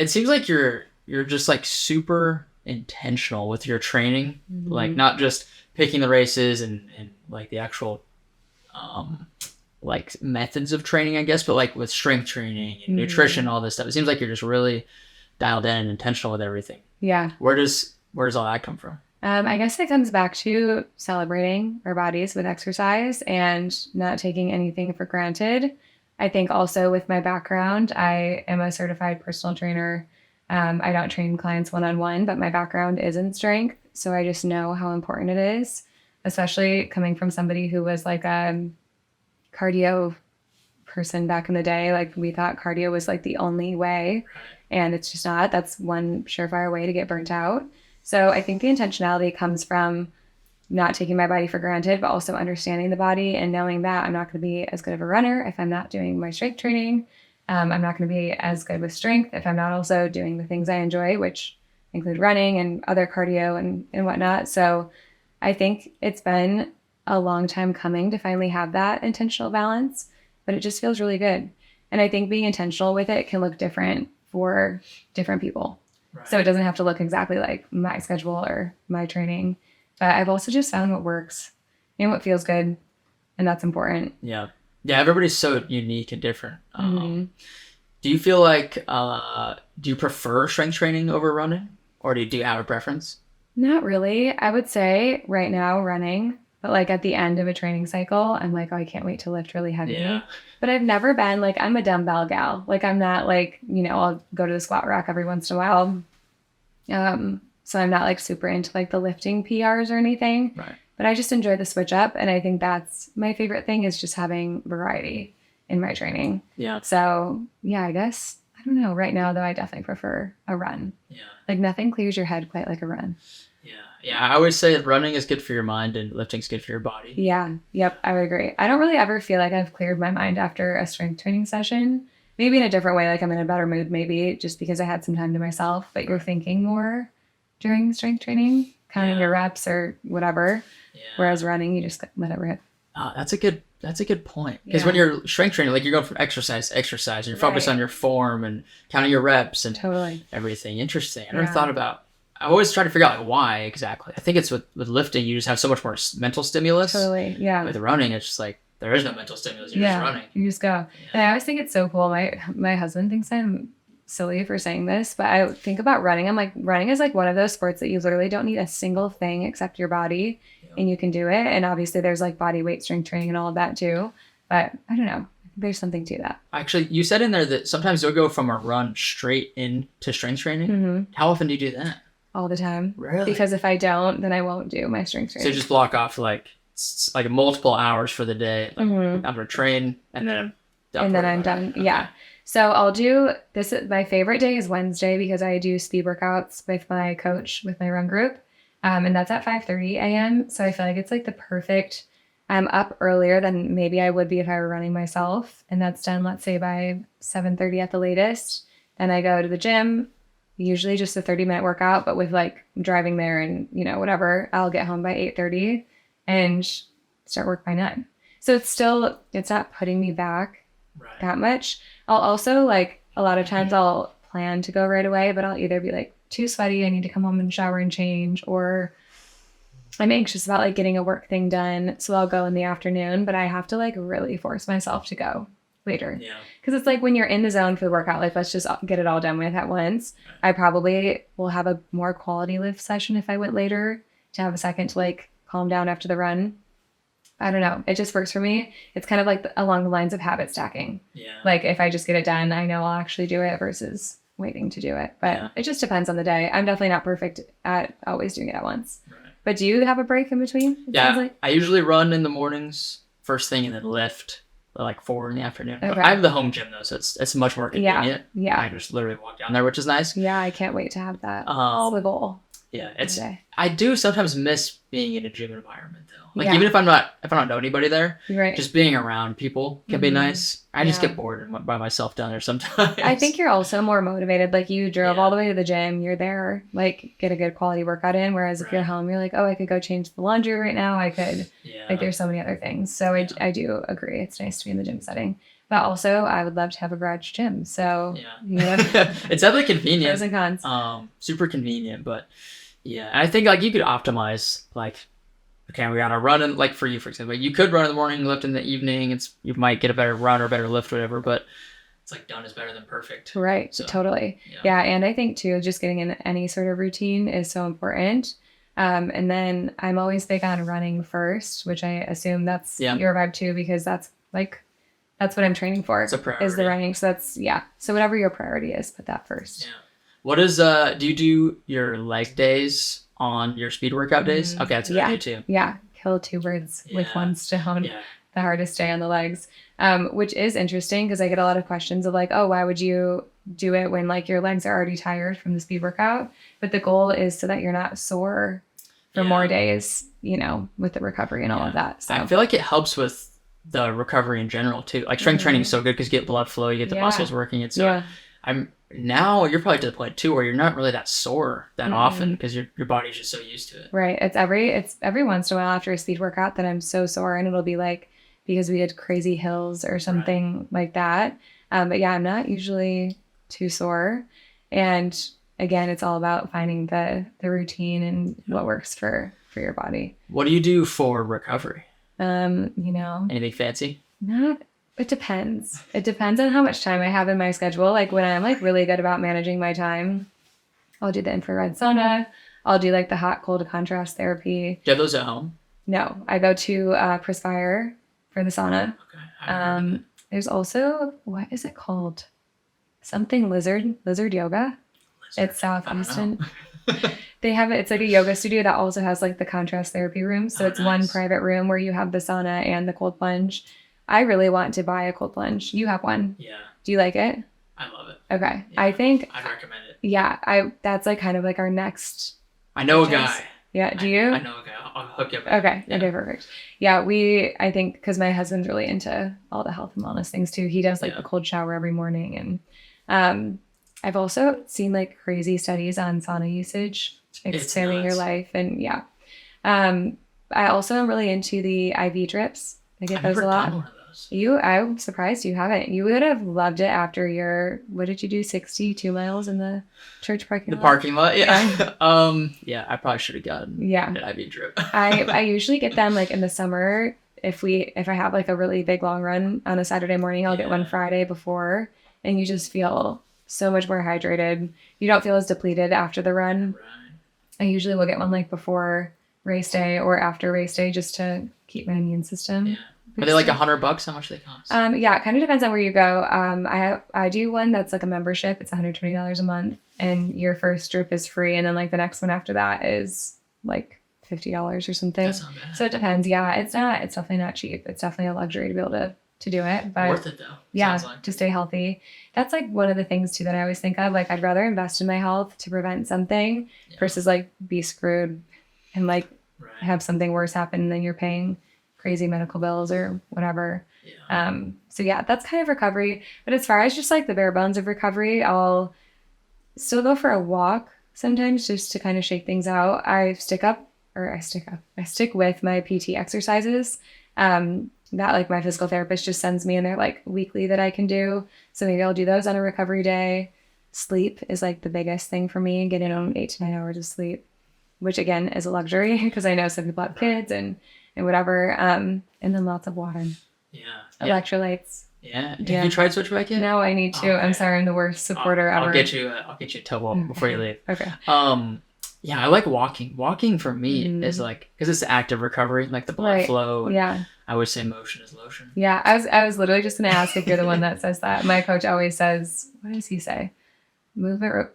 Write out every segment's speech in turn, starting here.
it seems like you're just like super intentional with your training, like not just picking the races and like the actual like methods of training, I guess, but like with strength training and nutrition, all this stuff. It seems like you're just really dialed in and intentional with everything. Yeah. Where does all that come from? I guess it comes back to celebrating our bodies with exercise and not taking anything for granted. I think also with my background, I am a certified personal trainer. I don't train clients one-on-one, but my background is in strength. So I just know how important it is, especially coming from somebody who was like a cardio person back in the day. Like we thought cardio was like the only way, and it's just not. That's one surefire way to get burnt out. So I think the intentionality comes from not taking my body for granted, but also understanding the body and knowing that I'm not going to be as good of a runner if I'm not doing my strength training. I'm not going to be as good with strength if I'm not also doing the things I enjoy, which include running and other cardio and whatnot. So I think it's been a long time coming to finally have that intentional balance, but it just feels really good. And I think being intentional with it can look different for different people. Right. So it doesn't have to look exactly like my schedule or my training. But I've also just found what works and what feels good. And that's important. Yeah. Yeah, everybody's so unique and different. Do you feel like, do you prefer strength training over running? Or do you have a preference? Not really. I would say right now running. But like at the end of a training cycle, I'm like, oh, I can't wait to lift really heavy. Yeah. But I've never been like, I'm a dumbbell gal. Like I'm not like, I'll go to the squat rack every once in a while. So I'm not like super into like the lifting PRs or anything. Right. But I just enjoy the switch up. And I think that's my favorite thing is just having variety in my training. Yeah. So yeah, I guess, I don't know. Right now though, I definitely prefer a run. Yeah. Like nothing clears your head quite like a run. Yeah. Yeah. I always say running is good for your mind and lifting's good for your body. Yeah. Yep. I would agree. I don't really ever feel like I've cleared my mind after a strength training session. Maybe in a different way, like I'm in a better mood, maybe just because I had some time to myself, but you're thinking more during strength training, counting your reps or whatever. Yeah. Whereas running, you just let it rip. That's a good point. Because when you're strength training, like you're going from exercise to exercise, and you're focused on your form and counting your reps and everything. Interesting. I never thought about. I always try to figure out like why exactly. I think it's with lifting, you just have so much more mental stimulus. Totally. Yeah. With running, it's just like there is no mental stimulus. You're just running. You just go. Yeah. And I always think it's so cool. My husband thinks I'm silly for saying this, but I think about running. I'm like, running is like one of those sports that you literally don't need a single thing except your body, and you can do it. And obviously there's like body weight strength training and all of that too. But I don't know. There's something to that. Actually, you said in there that sometimes you'll go from a run straight into strength training. Mm-hmm. How often do you do that? All the time. Really? Because if I don't, then I won't do my strength training. So you just block off like multiple hours for the day. Like I'm going to train and then I'm done. And then I'm done. Okay. Yeah. So I'll do this. My favorite day is Wednesday because I do speed workouts with my coach, with my run group. And that's at 5:30 a.m. So I feel like it's like the perfect, I'm up earlier than maybe I would be if I were running myself. And that's done, let's say by 7:30 at the latest. Then I go to the gym, usually just a 30-minute workout, but with like driving there and, whatever, I'll get home by 8:30 and start work by 9. So it's not putting me back that much. I'll also like a lot of times I'll plan to go right away, but I'll either be like too sweaty, I need to come home and shower and change, or I'm anxious about like getting a work thing done. So I'll go in the afternoon, but I have to like really force myself to go later. Yeah. Because it's like when you're in the zone for the workout, like let's just get it all done with at once. I probably will have a more quality lift session if I went later to have a second to like calm down after the run. I don't know. It just works for me. It's kind of like along the lines of habit stacking. Yeah. Like if I just get it done, I know I'll actually do it versus waiting to do it. But it just depends on the day. I'm definitely not perfect at always doing it at once. Right. But do you have a break in between? Yeah. I usually run in the mornings first thing and then lift like 4 in the afternoon. Okay. I have the home gym though, so it's much more convenient. Yeah. I just literally walk down there, which is nice. Yeah. I can't wait to have that. Swivel. Yeah. I do sometimes miss being in a gym environment though. Like even if I don't know anybody there, just being around people can be nice. I just get bored by myself down there sometimes. I think you're also more motivated. Like you drove all the way to the gym, you're there, like get a good quality workout in. Whereas if you're home, you're like, oh, I could go change the laundry right now. I could, like there's so many other things. So I do agree. It's nice to be in the gym setting. But also, I would love to have a garage gym. So, yeah. It's definitely convenient. Pros and cons. Super convenient, but yeah. And I think like you could optimize like, okay, we got to run in, like for you, for example, you could run in the morning, lift in the evening. You might get a better run or better lift, whatever, but it's like done is better than perfect. Right. So, totally. Yeah. And I think too, just getting in any sort of routine is so important. And then I'm always big on running first, which I assume that's your vibe too, because that's what I'm training for is the running. So so whatever your priority is, put that first. Yeah. What is, do you do your leg days on your speed workout days? Okay. That's what I do too. Yeah. Kill two birds with one stone. Yeah. The hardest day on the legs, which is interesting because I get a lot of questions of like, oh, why would you do it when like your legs are already tired from the speed workout? But the goal is so that you're not sore for more days, with the recovery and all of that. So I feel like it helps with the recovery in general too. Like strength training is so good because you get blood flow, you get the muscles working. And so you're probably to the point too where you're not really that sore that often because your body's just so used to it. Right. It's every once in a while after a speed workout that I'm so sore, and it'll be like because we did crazy hills or something like that. But yeah, I'm not usually too sore. And again, it's all about finding the routine and what works for your body. What do you do for recovery? Anything fancy? It depends. It depends on how much time I have in my schedule. Like when I'm like really good about managing my time, I'll do the infrared sauna. I'll do like the hot cold contrast therapy. Do you have those at home? No, I go to Perspire for the sauna. Okay. There's also, what is it called? Something lizard yoga. It's South Houston. They have it. It's like a yoga studio that also has like the contrast therapy room. So it's one private room where you have the sauna and the cold plunge. I really want to buy a cold plunge. You have one. Yeah. Do you like it? I love it. Okay. Yeah, I think I'd recommend it. Yeah. That's like kind of like our next. I know a guy. Yeah. Do you? I know a guy. I'll hook you up. Okay. Yeah. Okay. Perfect. Yeah. I think because my husband's really into all the health and wellness things too. He does like the cold shower every morning. And I've also seen like crazy studies on sauna usage, expanding your life. And I also am really into the IV drips. I get those a lot. Done one of those. I'm surprised you haven't. You would have loved it after what did you do? 62 miles in the church parking lot? The parking lot, yeah. I probably should have gotten an IV drip. I usually get them like in the summer. If I have like a really big long run on a Saturday morning, I'll get one Friday before, and you just feel so much more hydrated. You don't feel as depleted after the run. Right. I usually will get one like before race day or after race day just to keep my immune system. Yeah. Are they like $100? How much do they cost? Yeah, it kind of depends on where you go. I do one that's like a membership. It's $120 a month, and your first drip is free, and then like the next one after that is like $50 or something. That's not bad. So it depends. Yeah, it's definitely not cheap. It's definitely a luxury to be able to do it. But worth it though. Yeah, to stay healthy. That's like one of the things too that I always think of. Like I'd rather invest in my health to prevent something versus like be screwed and like have something worse happen and then you're paying crazy medical bills or whatever. So that's kind of recovery. But as far as just like the bare bones of recovery, I'll still go for a walk sometimes just to kind of shake things out. I stick with my PT exercises that like my physical therapist just sends me, and they're like weekly that I can do. So maybe I'll do those on a recovery day. Sleep is like the biggest thing for me, getting on 8 to 9 hours of sleep, which again is a luxury because I know some people have kids and whatever. And then lots of water. Yeah. Electrolytes. Yeah. Have you tried Switchback yet? No, I need to. Okay. I'm sorry, I'm the worst supporter ever. I'll get you a towel before you leave. Okay. Yeah, I like walking. Walking for me is like, because it's active recovery, like the blood flow. Yeah. I would say motion is lotion. Yeah, I was literally just going to ask if you're the one that says that. My coach always says, what does he say? Movement,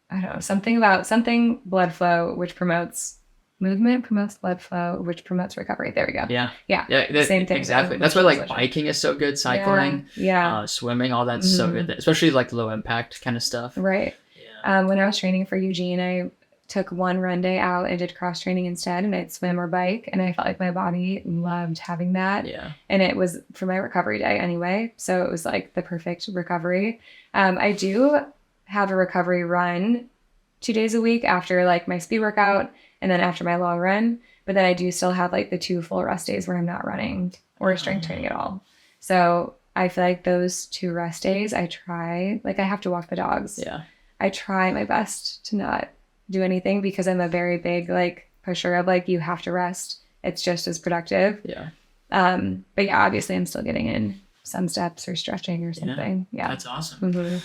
I don't know, something blood flow, which promotes movement, promotes blood flow, which promotes recovery. There we go. Yeah. Yeah. Same thing. Exactly. That's why like biking is so good, cycling, swimming, all that's so good, especially like low impact kind of stuff. Right. Yeah. When I was training for Eugene, I took one run day out and did cross training instead, and I'd swim or bike, and I felt like my body loved having that. Yeah. And it was for my recovery day anyway, so it was like the perfect recovery. I do have a recovery run 2 days a week after like my speed workout and then after my long run, but then I do still have like the 2 full rest days where I'm not running or strength training at all. So I feel like those 2 rest days, I try, like I have to walk the dogs. Yeah. I try my best to not do anything because I'm a very big like pusher of like, you have to rest. It's just as productive. Yeah. But yeah, obviously I'm still getting in some steps or stretching or something. Yeah. That's awesome.